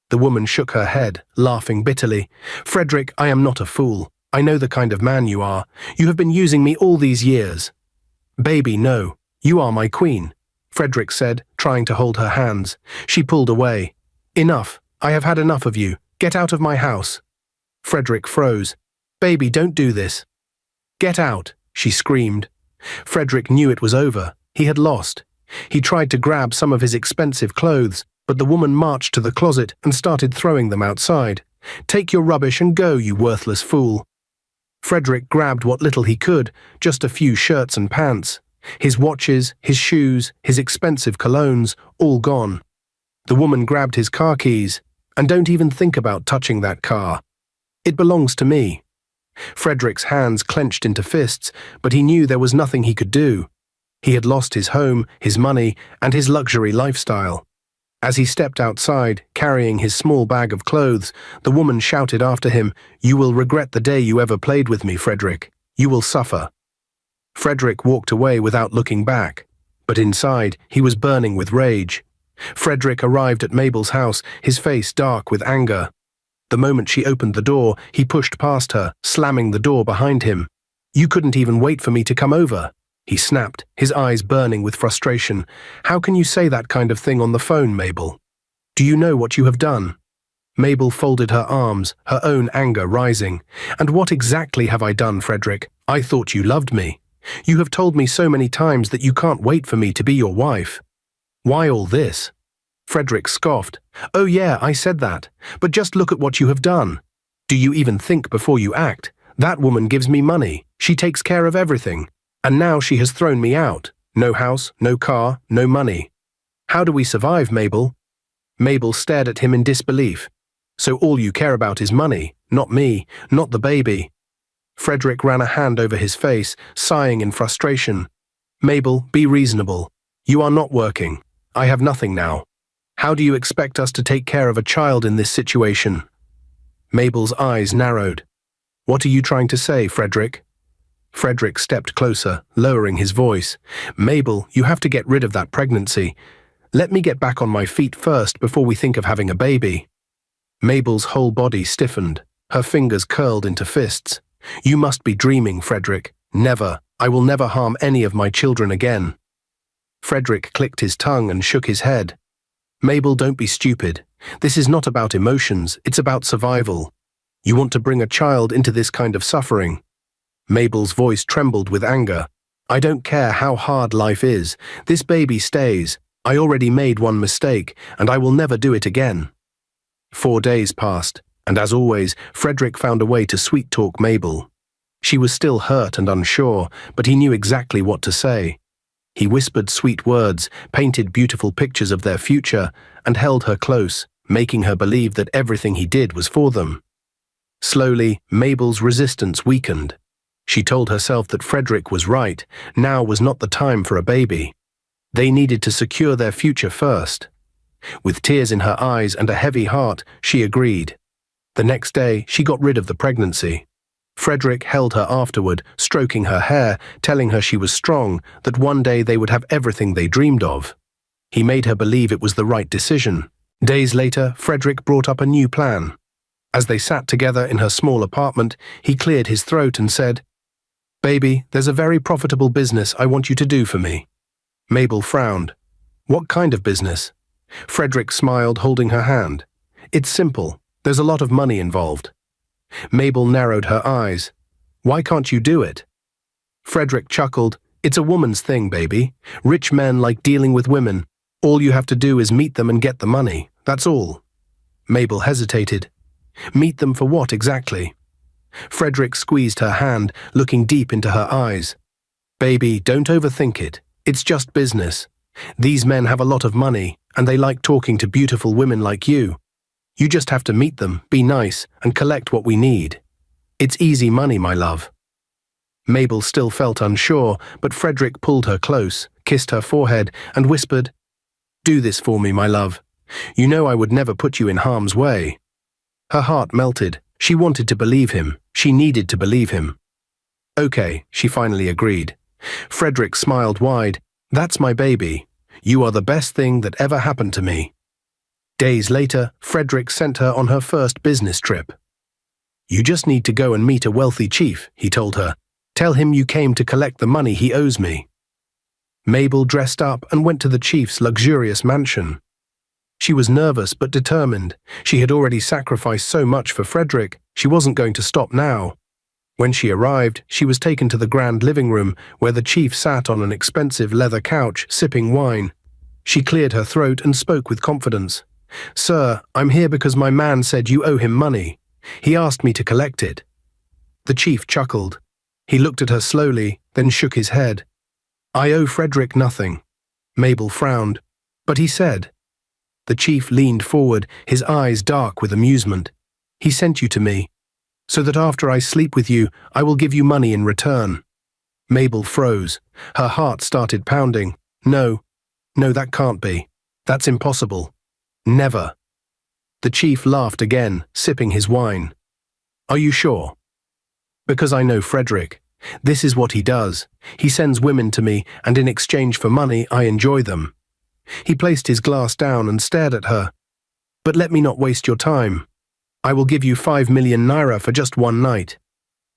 The woman shook her head, laughing bitterly. "Frederick, I am not a fool. I know the kind of man you are. You have been using me all these years." "Baby, no. You are my queen," Frederick said, trying to hold her hands. She pulled away. "Enough. I have had enough of you. Get out of my house." Frederick froze. "Baby, don't do this." "Get out," she screamed. Frederick knew it was over. He had lost. He tried to grab some of his expensive clothes, but the woman marched to the closet and started throwing them outside. "Take your rubbish and go, you worthless fool." Frederick grabbed what little he could, just a few shirts and pants. His watches, his shoes, his expensive colognes, all gone. The woman grabbed his car keys. "And don't even think about touching that car. It belongs to me." Frederick's hands clenched into fists, but he knew there was nothing he could do. He had lost his home, his money, and his luxury lifestyle. As he stepped outside, carrying his small bag of clothes, the woman shouted after him, "You will regret the day you ever played with me, Frederick. You will suffer." Frederick walked away without looking back, but inside he was burning with rage. Frederick arrived at Mabel's house, his face dark with anger. The moment she opened the door, he pushed past her, slamming the door behind him. "You couldn't even wait for me to come over," he snapped, his eyes burning with frustration. "How can you say that kind of thing on the phone, Mabel? Do you know what you have done?" Mabel folded her arms, her own anger rising. "And what exactly have I done, Frederick? I thought you loved me. You have told me so many times that you can't wait for me to be your wife." Why all this? Frederick scoffed. Oh yeah, I said that. But just look at what you have done. Do you even think before you act? That woman gives me money. She takes care of everything. And now she has thrown me out. No house, no car, no money. How do we survive, Mabel? Mabel stared at him in disbelief. So all you care about is money, not me, not the baby. Frederick ran a hand over his face, sighing in frustration. Mabel, be reasonable. You are not working. I have nothing now. How do you expect us to take care of a child in this situation? Mabel's eyes narrowed. What are you trying to say, Frederick? Frederick stepped closer, lowering his voice. Mabel, you have to get rid of that pregnancy. Let me get back on my feet first before we think of having a baby. Mabel's whole body stiffened. Her fingers curled into fists. You must be dreaming, Frederick. Never. I will never harm any of my children again. Frederick clicked his tongue and shook his head. Mabel, don't be stupid. This is not about emotions, it's about survival. You want to bring a child into this kind of suffering. Mabel's voice trembled with anger. I don't care how hard life is. This baby stays. I already made one mistake, and I will never do it again. 4 days passed, and as always, Frederick found a way to sweet-talk Mabel. She was still hurt and unsure, but he knew exactly what to say. He whispered sweet words, painted beautiful pictures of their future, and held her close, making her believe that everything he did was for them. Slowly, Mabel's resistance weakened. She told herself that Frederick was right. Now was not the time for a baby. They needed to secure their future first. With tears in her eyes and a heavy heart, she agreed. The next day, she got rid of the pregnancy. Frederick held her afterward, stroking her hair, telling her she was strong, that one day they would have everything they dreamed of. He made her believe it was the right decision. Days later, Frederick brought up a new plan. As they sat together in her small apartment, he cleared his throat and said, Baby, there's a very profitable business I want you to do for me. Mabel frowned. What kind of business? Frederick smiled, holding her hand. It's simple. There's a lot of money involved. Mabel narrowed her eyes. Why can't you do it? Frederick chuckled. It's a woman's thing, baby. Rich men like dealing with women. All you have to do is meet them and get the money. That's all. Mabel hesitated. Meet them for what exactly? Frederick squeezed her hand, looking deep into her eyes. Baby, don't overthink it. It's just business. These men have a lot of money, and they like talking to beautiful women like you. You just have to meet them, be nice, and collect what we need. It's easy money, my love. Mabel still felt unsure, but Frederick pulled her close, kissed her forehead, and whispered, Do this for me, my love. You know I would never put you in harm's way. Her heart melted. She wanted to believe him. She needed to believe him. Okay, she finally agreed. Frederick smiled wide. That's my baby. You are the best thing that ever happened to me. Days later, Frederick sent her on her first business trip. You just need to go and meet a wealthy chief, he told her. Tell him you came to collect the money he owes me. Mabel dressed up and went to the chief's luxurious mansion. She was nervous but determined. She had already sacrificed so much for Frederick, she wasn't going to stop now. When she arrived, she was taken to the grand living room, where the chief sat on an expensive leather couch, sipping wine. She cleared her throat and spoke with confidence. Sir, I'm here because my man said you owe him money. He asked me to collect it. The chief chuckled. He looked at her slowly, then shook his head. I owe Frederick nothing. Mabel frowned. But he said. The chief leaned forward, his eyes dark with amusement. He sent you to me, so that after I sleep with you, I will give you money in return. Mabel froze. Her heart started pounding. No, that can't be. That's impossible. Never. The chief laughed again, sipping his wine. Are you sure? Because I know Frederick. This is what he does. He sends women to me, and in exchange for money, I enjoy them. He placed his glass down and stared at her. But let me not waste your time. I will give you 5 million naira for just one night.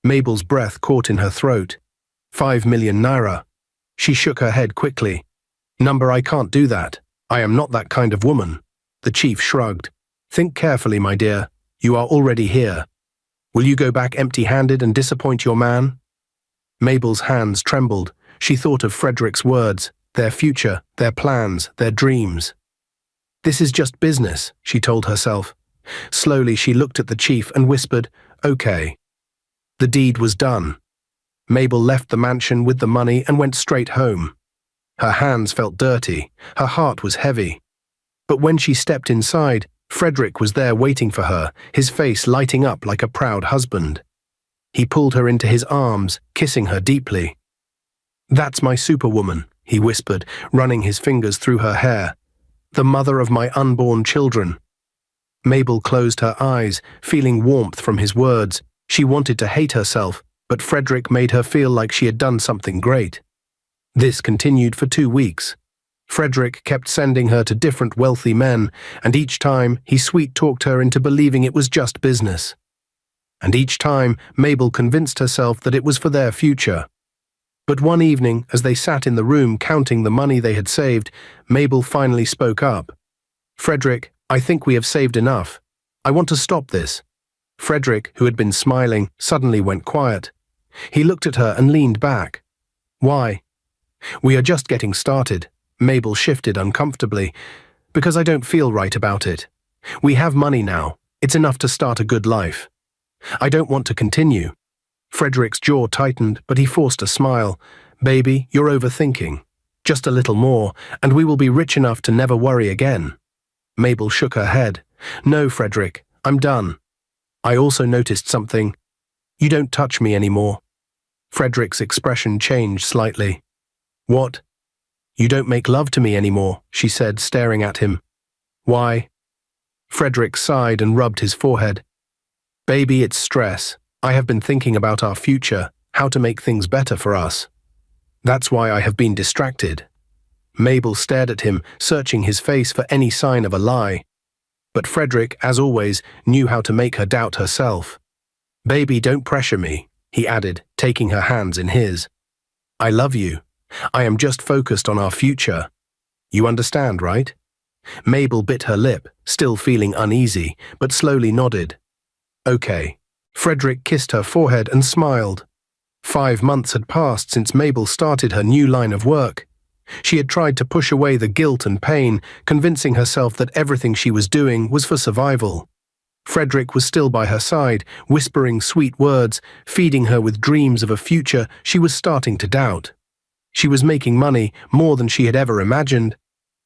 Mabel's breath caught in her throat. 5 million naira. She shook her head quickly. Number, I can't do that. I am not that kind of woman. The chief shrugged. Think carefully, my dear. You are already here. Will you go back empty-handed and disappoint your man? Mabel's hands trembled. She thought of Frederick's words. their future, their plans, their dreams. "This is just business," she told herself. Slowly she looked at the chief and whispered, "Okay." The deed was done. Mabel left the mansion with the money and went straight home. Her hands felt dirty, her heart was heavy. But when she stepped inside, Frederick was there waiting for her, his face lighting up like a proud husband. He pulled her into his arms, kissing her deeply. "That's my superwoman," he whispered, running his fingers through her hair. "The mother of my unborn children." Mabel closed her eyes, feeling warmth from his words. She wanted to hate herself, but Frederick made her feel like she had done something great. This continued for 2 weeks. Frederick kept sending her to different wealthy men, and each time he sweet-talked her into believing it was just business. And each time Mabel convinced herself that it was for their future. But one evening, as they sat in the room counting the money they had saved, Mabel finally spoke up. "Frederick, I think we have saved enough. I want to stop this." Frederick, who had been smiling, suddenly went quiet. He looked at her and leaned back. "Why?" "We are just getting started." Mabel shifted uncomfortably. "Because I don't feel right about it. We have money now. It's enough to start a good life. I don't want to continue." Frederick's jaw tightened, but he forced a smile. "Baby, you're overthinking. Just a little more, and we will be rich enough to never worry again." Mabel shook her head. "No, Frederick, I'm done. I also noticed something. You don't touch me anymore." Frederick's expression changed slightly. "What?" "You don't make love to me anymore," she said, staring at him. "Why?" Frederick sighed and rubbed his forehead. "Baby, it's stress. I have been thinking about our future, how to make things better for us. That's why I have been distracted." Mabel stared at him, searching his face for any sign of a lie. But Frederick, as always, knew how to make her doubt herself. "Baby, don't pressure me," he added, taking her hands in his. "I love you. I am just focused on our future. You understand, right?" Mabel bit her lip, still feeling uneasy, but slowly nodded. "Okay." Frederick kissed her forehead and smiled. 5 months had passed since Mabel started her new line of work. She had tried to push away the guilt and pain, convincing herself that everything she was doing was for survival. Frederick was still by her side, whispering sweet words, feeding her with dreams of a future she was starting to doubt. She was making money, more than she had ever imagined,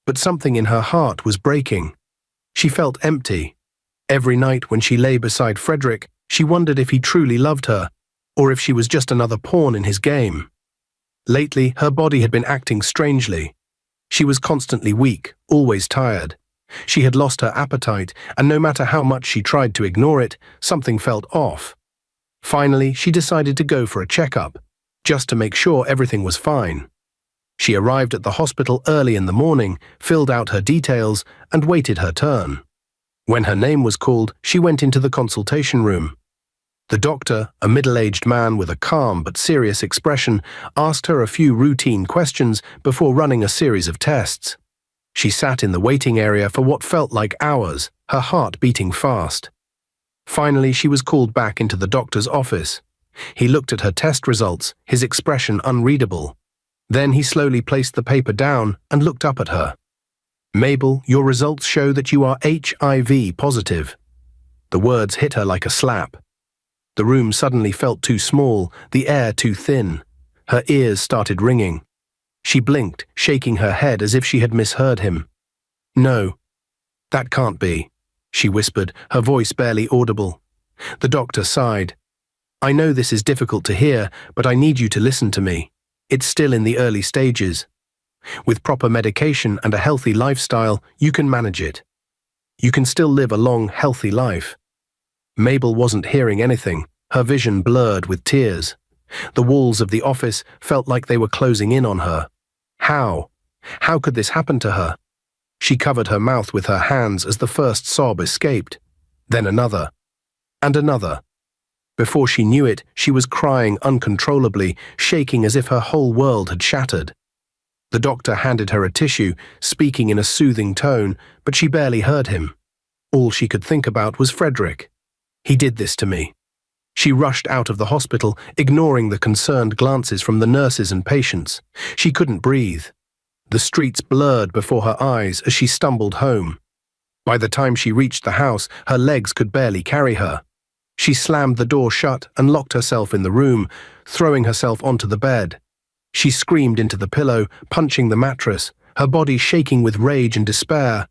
but something in her heart was breaking. She felt empty. Every night when she lay beside Frederick, she wondered if he truly loved her, or if she was just another pawn in his game. Lately, her body had been acting strangely. She was constantly weak, always tired. She had lost her appetite, and no matter how much she tried to ignore it, something felt off. Finally, she decided to go for a checkup, just to make sure everything was fine. She arrived at the hospital early in the morning, filled out her details, and waited her turn. When her name was called, she went into the consultation room. The doctor, a middle-aged man with a calm but serious expression, asked her a few routine questions before running a series of tests. She sat in the waiting area for what felt like hours, her heart beating fast. Finally, she was called back into the doctor's office. He looked at her test results, his expression unreadable. Then he slowly placed the paper down and looked up at her. "Mabel, your results show that you are HIV positive." The words hit her like a slap. The room suddenly felt too small, the air too thin. Her ears started ringing. She blinked, shaking her head as if she had misheard him. "No, that can't be," she whispered, her voice barely audible. The doctor sighed. "I know this is difficult to hear, but I need you to listen to me. It's still in the early stages. With proper medication and a healthy lifestyle, you can manage it. You can still live a long, healthy life." Mabel wasn't hearing anything, her vision blurred with tears. The walls of the office felt like they were closing in on her. How? How could this happen to her? She covered her mouth with her hands as the first sob escaped. Then another. And another. Before she knew it, she was crying uncontrollably, shaking as if her whole world had shattered. The doctor handed her a tissue, speaking in a soothing tone, but she barely heard him. All she could think about was Frederick. "He did this to me." She rushed out of the hospital, ignoring the concerned glances from the nurses and patients. She couldn't breathe. The streets blurred before her eyes as she stumbled home. By the time she reached the house, her legs could barely carry her. She slammed the door shut and locked herself in the room, throwing herself onto the bed. She screamed into the pillow, punching the mattress, her body shaking with rage and despair.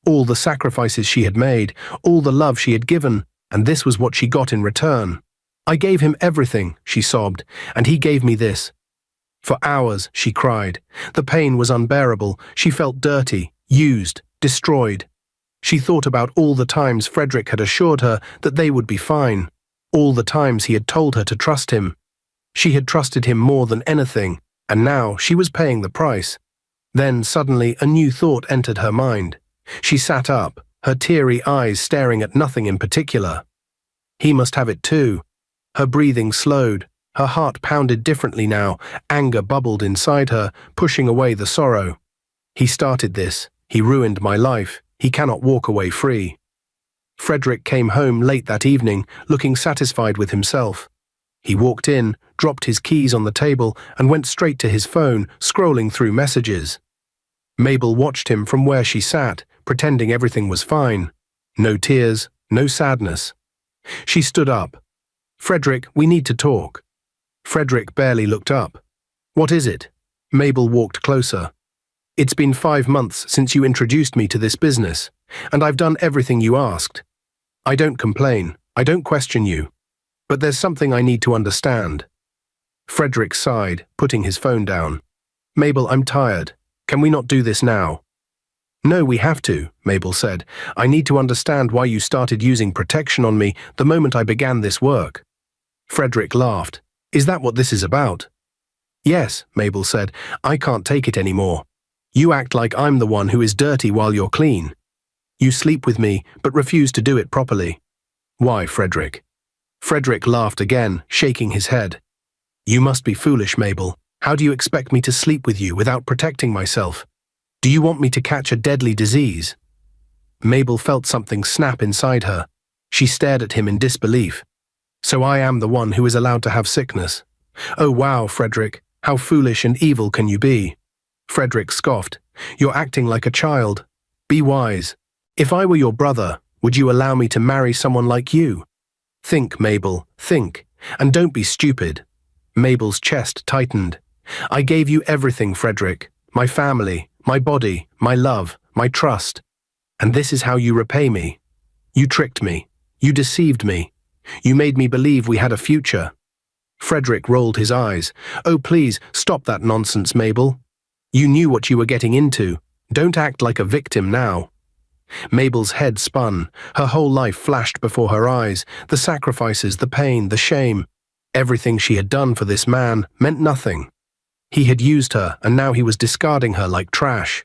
All the sacrifices she had made, all the love she had given, and this was what she got in return. I gave him everything, she sobbed, and he gave me this. For hours, she cried. The pain was unbearable. She felt dirty, used, destroyed. She thought about all the times Frederick had assured her that they would be fine, all the times he had told her to trust him. She had trusted him more than anything, and now she was paying the price. Then suddenly a new thought entered her mind. She sat up, her teary eyes staring at nothing in particular. He must have it too. Her breathing slowed. Her heart pounded differently now. Anger bubbled inside her, pushing away the sorrow. He started this. He ruined my life. He cannot walk away free. Frederick came home late that evening, looking satisfied with himself. He walked in, dropped his keys on the table, and went straight to his phone, scrolling through messages. Mabel watched him from where she sat, pretending everything was fine. No tears, no sadness. She stood up. "Frederick, we need to talk." Frederick barely looked up. "What is it?" Mabel walked closer. "It's been 5 months since you introduced me to this business, and I've done everything you asked. I don't complain, I don't question you, but there's something I need to understand." Frederick sighed, putting his phone down. "Mabel, I'm tired. Can we not do this now?" "No, we have to," Mabel said. "I need to understand why you started using protection on me the moment I began this work." Frederick laughed. "Is that what this is about?" "Yes," Mabel said. "I can't take it anymore. You act like I'm the one who is dirty while you're clean. You sleep with me, but refuse to do it properly." "Why, Frederick?" Frederick laughed again, shaking his head. "You must be foolish, Mabel. How do you expect me to sleep with you without protecting myself? Do you want me to catch a deadly disease?" Mabel felt something snap inside her. She stared at him in disbelief. "So I am the one who is allowed to have sickness? Oh wow, Frederick, how foolish and evil can you be?" Frederick scoffed. "You're acting like a child. Be wise. If I were your brother, would you allow me to marry someone like you? Think, Mabel, think, and don't be stupid." Mabel's chest tightened. "I gave you everything, Frederick. My family, my body, my love, my trust. And this is how you repay me. You tricked me. You deceived me. You made me believe we had a future." Frederick rolled his eyes. "Oh, please, stop that nonsense, Mabel. You knew what you were getting into. Don't act like a victim now." Mabel's head spun. Her whole life flashed before her eyes. The sacrifices, the pain, the shame. Everything she had done for this man meant nothing. He had used her, and now he was discarding her like trash.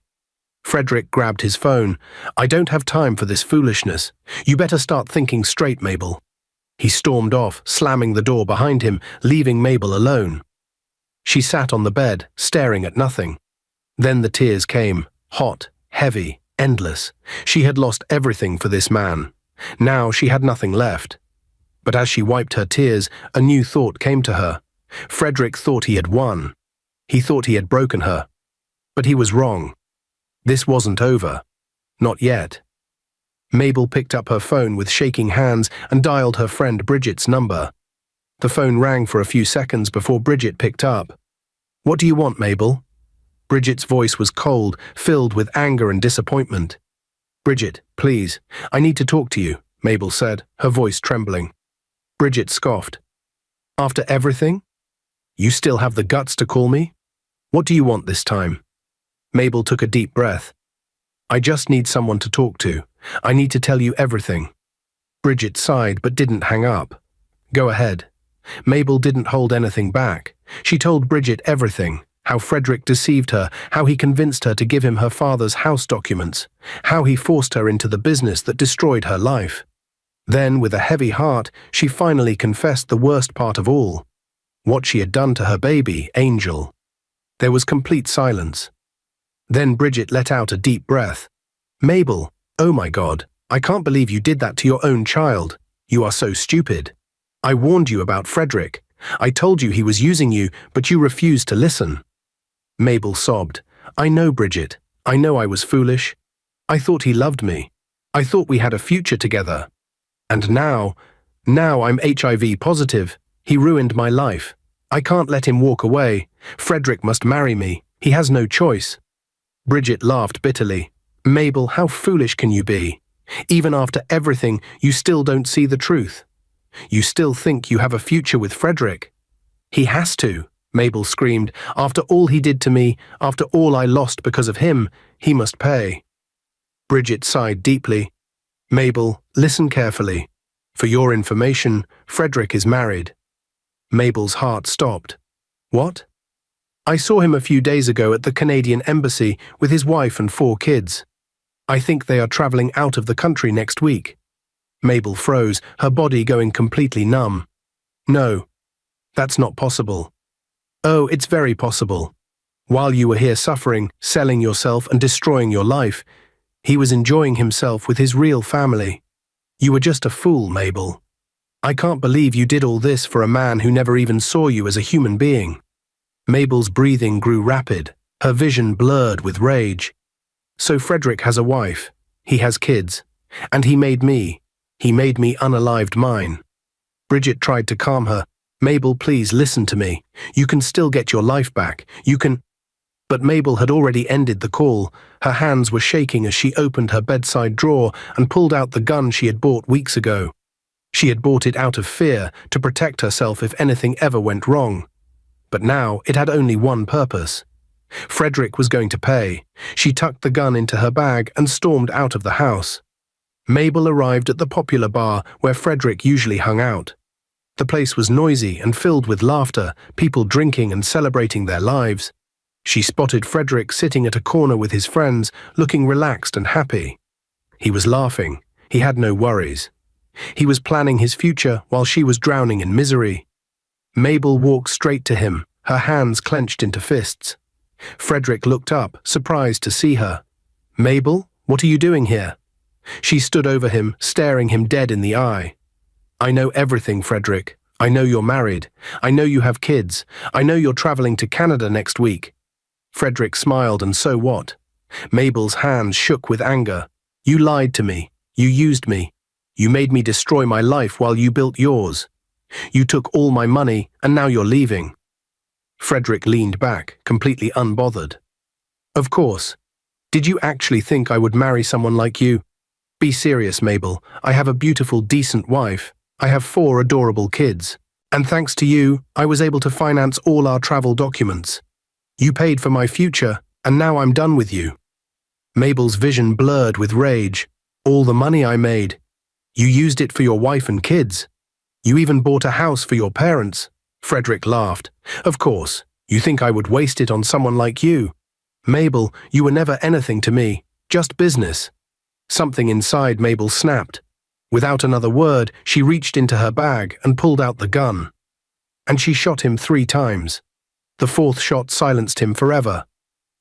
Frederick grabbed his phone. "I don't have time for this foolishness. You better start thinking straight, Mabel." He stormed off, slamming the door behind him, leaving Mabel alone. She sat on the bed, staring at nothing. Then the tears came, hot, heavy, endless. She had lost everything for this man. Now she had nothing left. But as she wiped her tears, a new thought came to her. Frederick thought he had won. He thought he had broken her. But he was wrong. This wasn't over. Not yet. Mabel picked up her phone with shaking hands and dialed her friend Bridget's number. The phone rang for a few seconds before Bridget picked up. "What do you want, Mabel?" Bridget's voice was cold, filled with anger and disappointment. "Bridget, please, I need to talk to you," Mabel said, her voice trembling. Bridget scoffed. "After everything? You still have the guts to call me? What do you want this time?" Mabel took a deep breath. "I just need someone to talk to. I need to tell you everything." Bridget sighed but didn't hang up. "Go ahead." Mabel didn't hold anything back. She told Bridget everything. How Frederick deceived her, how he convinced her to give him her father's house documents, how he forced her into the business that destroyed her life. Then, with a heavy heart, she finally confessed the worst part of all. What she had done to her baby, Angel. There was complete silence. Then Bridget let out a deep breath. "Mabel, oh my God, I can't believe you did that to your own child. You are so stupid. I warned you about Frederick. I told you he was using you, but you refused to listen." Mabel sobbed. I know, Bridget. I know I was foolish. I thought he loved me. I thought we had a future together. And now I'm HIV positive. He ruined my life. I can't let him walk away. Frederick must marry me. He has no choice." Bridget laughed bitterly. "Mabel, how foolish can you be? Even after everything, you still don't see the truth. You still think you have a future with Frederick." "He has to," Mabel screamed. "After all he did to me, after all I lost because of him, he must pay." Bridget sighed deeply. "Mabel, listen carefully. For your information, Frederick is married." Mabel's heart stopped. "What?" "I saw him a few days ago at the Canadian Embassy with his wife and 4 kids. I think they are traveling out of the country next week." Mabel froze, her body going completely numb. "No, that's not possible." "Oh, it's very possible. While you were here suffering, selling yourself and destroying your life, he was enjoying himself with his real family. You were just a fool, Mabel. I can't believe you did all this for a man who never even saw you as a human being." Mabel's breathing grew rapid, her vision blurred with rage. "So Frederick has a wife, he has kids, and he made me unalived mine." Bridget tried to calm her. "Mabel, please listen to me. You can still get your life back. You can—" But Mabel had already ended the call. Her hands were shaking as she opened her bedside drawer and pulled out the gun she had bought weeks ago. She had bought it out of fear, to protect herself if anything ever went wrong. But now it had only one purpose. Frederick was going to pay. She tucked the gun into her bag and stormed out of the house. Mabel arrived at the popular bar where Frederick usually hung out. The place was noisy and filled with laughter, people drinking and celebrating their lives. She spotted Frederick sitting at a corner with his friends, looking relaxed and happy. He was laughing. He had no worries. He was planning his future while she was drowning in misery. Mabel walked straight to him, her hands clenched into fists. Frederick looked up, surprised to see her. "Mabel, what are you doing here?" She stood over him, staring him dead in the eye. "I know everything, Frederick. I know you're married. I know you have kids. I know you're traveling to Canada next week." Frederick smiled, and so what? Mabel's hands shook with anger. "You lied to me. You used me. You made me destroy my life while you built yours. You took all my money, and now you're leaving." Frederick leaned back, completely unbothered. "Of course. Did you actually think I would marry someone like you? Be serious, Mabel. I have a beautiful, decent wife. I have 4 adorable kids. And thanks to you, I was able to finance all our travel documents. You paid for my future, and now I'm done with you." Mabel's vision blurred with rage. "All the money I made. You used it for your wife and kids. You even bought a house for your parents." Frederick laughed. "Of course, you think I would waste it on someone like you. Mabel, you were never anything to me, just business." Something inside Mabel snapped. Without another word, she reached into her bag and pulled out the gun. And she shot him 3 times. The 4th shot silenced him forever.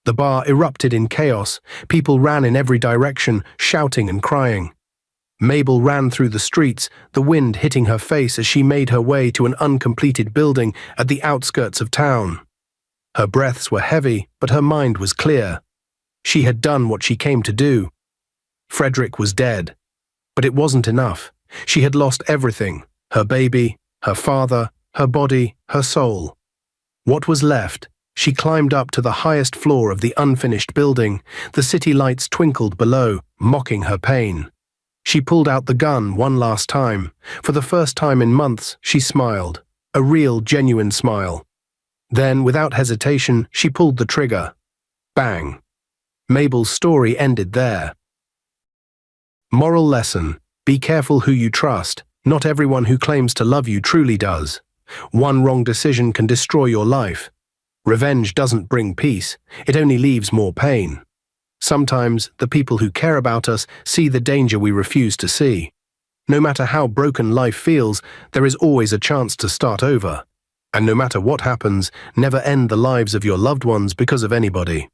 The bar erupted in chaos. People ran in every direction, shouting and crying. Mabel ran through the streets, the wind hitting her face as she made her way to an uncompleted building at the outskirts of town. Her breaths were heavy, but her mind was clear. She had done what she came to do. Frederick was dead. But it wasn't enough. She had lost everything: her baby, her father, her body, her soul. What was left? She climbed up to the highest floor of the unfinished building. The city lights twinkled below, mocking her pain. She pulled out the gun one last time. For the first time in months, she smiled. A real, genuine smile. Then, without hesitation, she pulled the trigger. Bang. Mabel's story ended there. Moral lesson: be careful who you trust. Not everyone who claims to love you truly does. One wrong decision can destroy your life. Revenge doesn't bring peace, it only leaves more pain. Sometimes, the people who care about us see the danger we refuse to see. No matter how broken life feels, there is always a chance to start over. And no matter what happens, never end the lives of your loved ones because of anybody.